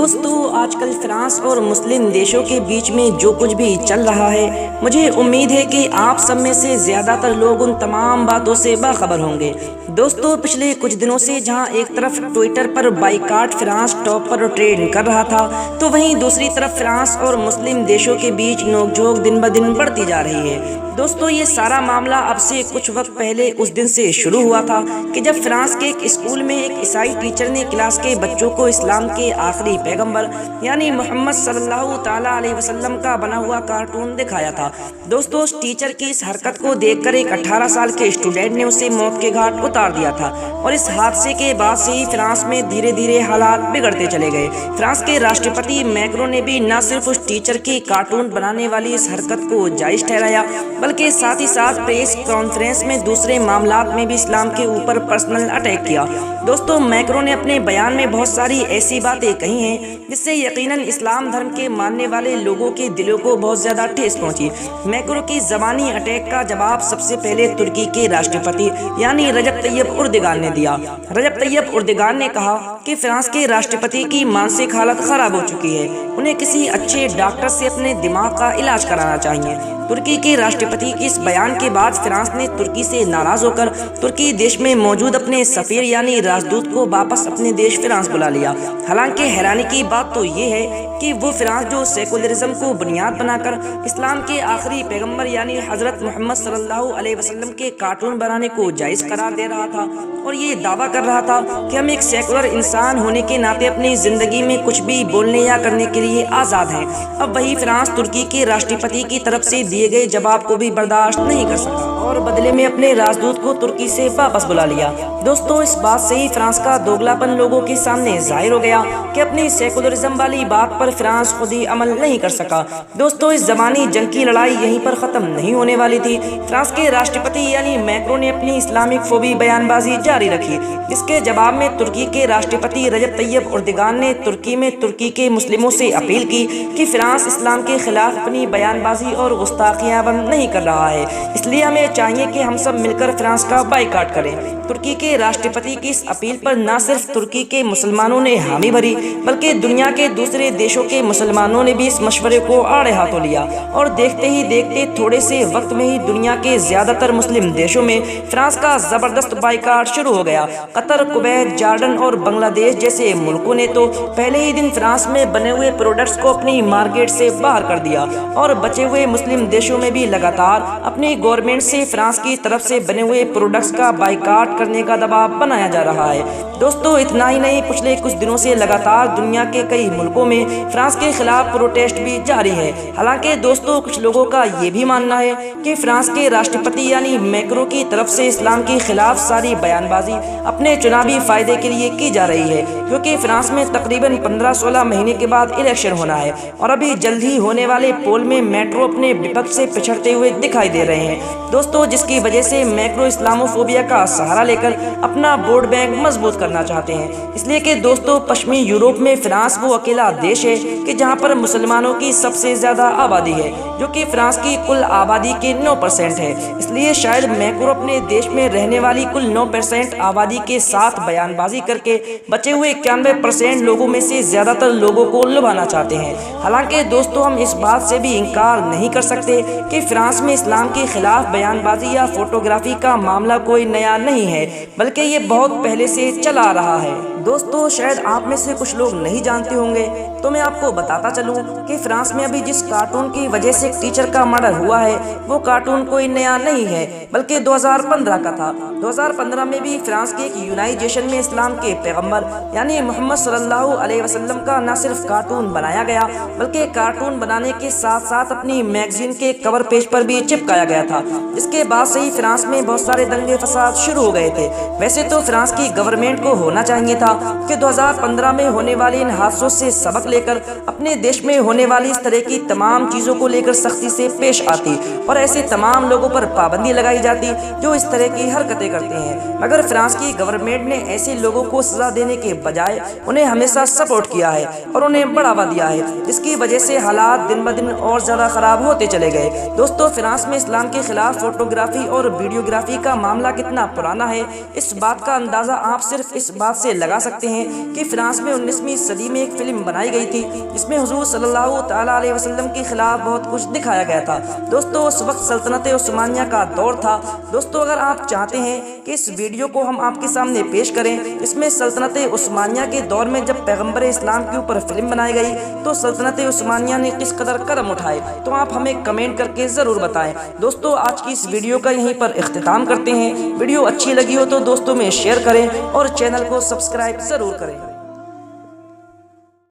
دوستو آج کل فرانس اور مسلم دیشوں کے بیچ میں جو کچھ بھی چل رہا ہے، مجھے امید ہے کہ آپ سب میں سے زیادہ تر لوگ ان تمام باتوں سے باخبر ہوں گے۔ دوستو پچھلے کچھ دنوں سے جہاں ایک طرف ٹویٹر پر بائیکاٹ فرانس ٹاپ پر ٹرینڈ کر رہا تھا، تو وہیں دوسری طرف فرانس اور مسلم دیشوں کے بیچ نوک جھوک دن بدن بڑھتی جا رہی ہے۔ دوستو یہ سارا معاملہ اب سے کچھ وقت پہلے اس دن سے شروع ہوا تھا کہ جب فرانس کے ایک اسکول میں ایک عیسائی ٹیچر نے کلاس کے بچوں کو اسلام کے آخری پیغمبر یعنی محمد صلی اللہ تعالیٰ علیہ وسلم کا بنا ہوا کارٹون دکھایا تھا۔ دوستو اس ٹیچر کی اس حرکت کو دیکھ کر ایک 18 سال کے اسٹوڈنٹ نے اسے موت کے گھاٹ اتار دیا تھا، اور اس حادثے کے بعد سے ہی فرانس میں دھیرے دھیرے حالات بگڑتے چلے گئے۔ فرانس کے راشٹرپتی میکروں نے بھی نہ صرف اس ٹیچر کی کارٹون بنانے والی اس حرکت کو جائز ٹھہرایا، بلکہ ساتھ ہی ساتھ پریس کانفرنس میں دوسرے معاملات میں بھی اسلام کے اوپر پرسنل اٹیک کیا۔ دوستو میکروں نے اپنے بیان میں بہت ساری ایسی باتیں کہی ہیں جس سے یقیناً اسلام دھرم کے ماننے والے لوگوں کے دلوں کو بہت زیادہ ٹھیس پہنچی۔ میکروں کی زبانی اٹیک کا جواب سب سے پہلے ترکی کے راشٹرپتی یعنی رجب طیب اردگان نے دیا۔ رجب طیب اردگان نے کہا کہ فرانس کے راشٹرپتی کی مانسک حالت خراب ہو چکی ہے، انہیں کسی اچھے ڈاکٹر سے اپنے دماغ کا علاج کرانا چاہیے۔ ترکی کے راشٹرپتی کے اس بیان کے بعد فرانس نے ترکی سے ناراض ہو کر ترکی دیش میں موجود اپنے سفیر یعنی راجدوت کو واپس اپنے دیش فرانس بلا لیا۔ حالانکہ حیرانی کی بات تو یہ ہے کہ وہ فرانس جو سیکولرزم کو بنیاد بنا کر اسلام کے آخری پیغمبر یعنی حضرت محمد صلی اللہ علیہ وسلم کے کارٹون بنانے کو جائز قرار دے رہا تھا اور یہ دعویٰ کر رہا تھا کہ ہم ایک سیکولر انسان ہونے کے ناطے اپنی زندگی میں کچھ بھی بولنے یا کرنے کے لیے آزاد ہیں، اب وہی فرانس ترکی کے راشٹرپتی کی طرف سے دیے گئے جواب کو بھی برداشت نہیں کر سکا اور بدلے میں اپنے راجدوت کو ترکی سے واپس بلا لیا۔ دوستو اس بات سے ہی فرانس کا دوگلا پن لوگوں کے سامنے ظاہر ہو گیا کہ اپنی سیکولرزم والی بات پر فرانس خود ہی عمل نہیں کر سکا۔ دوستو اس زبانی جنگ کی لڑائی یہیں پر ختم نہیں ہونے والی تھی۔ فرانس کے راشٹرپتی یعنی میکروں نے اپنی اسلامک فوبی بیان بازی جاری رکھی، جس کے جواب میں ترکی کے راشٹرپتی رجب طیب اردگان نے ترکی میں ترکی کے مسلموں سے اپیل کی کہ فرانس اسلام کے خلاف اپنی بیان بازی اور گستاخیاں بند نہیں کر رہا ہے، اس لیے ہمیں چاہیے کہ ہم سب مل کر فرانس کا بائیکاٹ کریں۔ ترکی کے راشٹرپتی کی اس اپیل پر نہ صرف ترکی کے مسلمانوں نے حامی بھری، بلکہ دنیا کے دوسرے دیشوں کے مسلمانوں نے بھی اس مشورے کو آڑے ہاتھوں لیا، اور دیکھتے ہی دیکھتے تھوڑے سے وقت میں ہی دنیا کے زیادہ تر مسلم دیشوں میں فرانس کا زبردست بائیکاٹ شروع ہو گیا۔ قطر، کویت، جارڈن اور بنگلہ دیش جیسے ملکوں نے تو پہلے ہی دن فرانس میں بنے ہوئے پروڈکٹس کو اپنی مارکیٹ سے باہر کر دیا، اور بچے ہوئے مسلم دیشوں میں بھی لگاتار اپنی گورنمنٹ سے فرانس کی طرف سے بنے ہوئے پروڈکٹس کا بائیکاٹ کرنے کا دباؤ بنایا جا رہا ہے۔ دوستو اتنا ہی نہیں، پچھلے کچھ دنوں سے لگاتار دنیا کے کئی ملکوں میں فرانس کے خلاف پروٹیسٹ بھی جاری ہے۔ حالانکہ دوستو کچھ لوگوں کا یہ بھی ماننا ہے کہ فرانس کے راشٹرپتی یعنی میکروں کی طرف سے اسلام کے خلاف ساری بیان بازی اپنے چناوی فائدے کے لیے کی جا رہی ہے، کیونکہ فرانس میں تقریباً 15-16 مہینے کے بعد الیکشن ہونا ہے، اور ابھی جلد ہی ہونے والے پول میں میکروں اپنے وپکش سے پچھڑتے ہوئے دکھائی دے رہے ہیں۔ دوستو جس کی وجہ سے میکرو اسلاموفوبیا کا سہارا لے کر اپنا ووٹ بینک مضبوط کرنا چاہتے ہیں، اس لیے کہ دوستو پشچمی یورپ میں فرانس وہ اکیلا دیش ہے کہ جہاں پر مسلمانوں کی سب سے زیادہ آبادی ہے، جو کہ فرانس کی کل آبادی کے 9% ہے۔ اس لیے شاید میکرو اپنے دیش میں رہنے والی کل 9% آبادی کے ساتھ بیان بازی کر کے بچے ہوئے 91% لوگوں میں سے زیادہ تر لوگوں کو لبھانا چاہتے ہیں۔ حالانکہ دوستو ہم اس بات سے بھی انکار نہیں کر سکتے کہ فرانس میں اسلام کے خلاف بیان بازی یا فوٹوگرافی کا معاملہ کوئی نیا نہیں ہے، بلکہ یہ بہت پہلے سے چلا آ رہا ہے۔ دوستو شاید آپ میں سے کچھ لوگ نہیں جانتے ہوں گے، تو میں آپ کو بتاتا چلوں کہ فرانس میں ابھی جس کارٹون کی وجہ سے ایک ٹیچر کا مرڈر ہوا ہے، وہ کارٹون کوئی نیا نہیں ہے، بلکہ 2015 کا تھا۔ 2015 میں بھی فرانس کے ایک یونائزیشن میں اسلام کے پیغمبر یعنی محمد صلی اللہ علیہ وسلم کا نہ صرف کارٹون بنایا گیا، بلکہ کارٹون بنانے کے ساتھ ساتھ اپنی میگزین کے کور پیج پر بھی چپکایا گیا تھا، جس کے بعد سے ہی فرانس میں بہت سارے دنگے فساد شروع ہو گئے تھے۔ ویسے تو فرانس کی گورنمنٹ کو ہونا چاہیے تھا کہ 2015 میں ہونے والے ان حادثوں سے سبق لے کر اپنے دیش میں ہونے والی اس طرح کی تمام چیزوں کو لے کر سختی سے پیش آتی اور ایسے تمام لوگوں پر پابندی لگائی جاتی جو اس طرح کی حرکتیں کرتے ہیں، مگر فرانس کی گورنمنٹ نے ایسے لوگوں کو سزا دینے کے بجائے انہیں ہمیشہ سپورٹ کیا ہے اور انہیں بڑھاوا دیا ہے، جس کی وجہ سے حالات دن بدن اور زیادہ خراب ہوتے چلے گئے۔ دوستو، فرانس میں اسلام کے خلاف فوٹوگرافی اور ویڈیوگرافی کا معاملہ کتنا پرانا ہے، اس بات کا اندازہ آپ صرف اس بات سے لگا سکتے ہیں کہ فرانس میں 19ویں صدی میں ایک فلم بنائی گئی تھی جس میں حضور صلی اللہ تعالیٰ علیہ وسلم کے خلاف بہت کچھ دکھایا گیا تھا۔ دوستو، اس وقت سلطنت عثمانیہ کا دور تھا۔ دوستو، اگر آپ چاہتے ہیں کہ اس ویڈیو کو ہم آپ کے سامنے پیش کریں، اس میں سلطنت عثمانیہ کے دور میں جب پیغمبر اسلام کے اوپر فلم بنائی گئی تو سلطنت عثمانیہ نے کس قدر قدم اٹھائے، تو آپ ہمیں کمنٹ کر کے ضرور بتائیں۔ دوستو، آج کی اس ویڈیو کا یہیں پر اختتام کرتے ہیں۔ ویڈیو اچھی لگی ہو تو دوستوں میں شیئر کریں اور چینل کو سبسکرائب ضرور کریں۔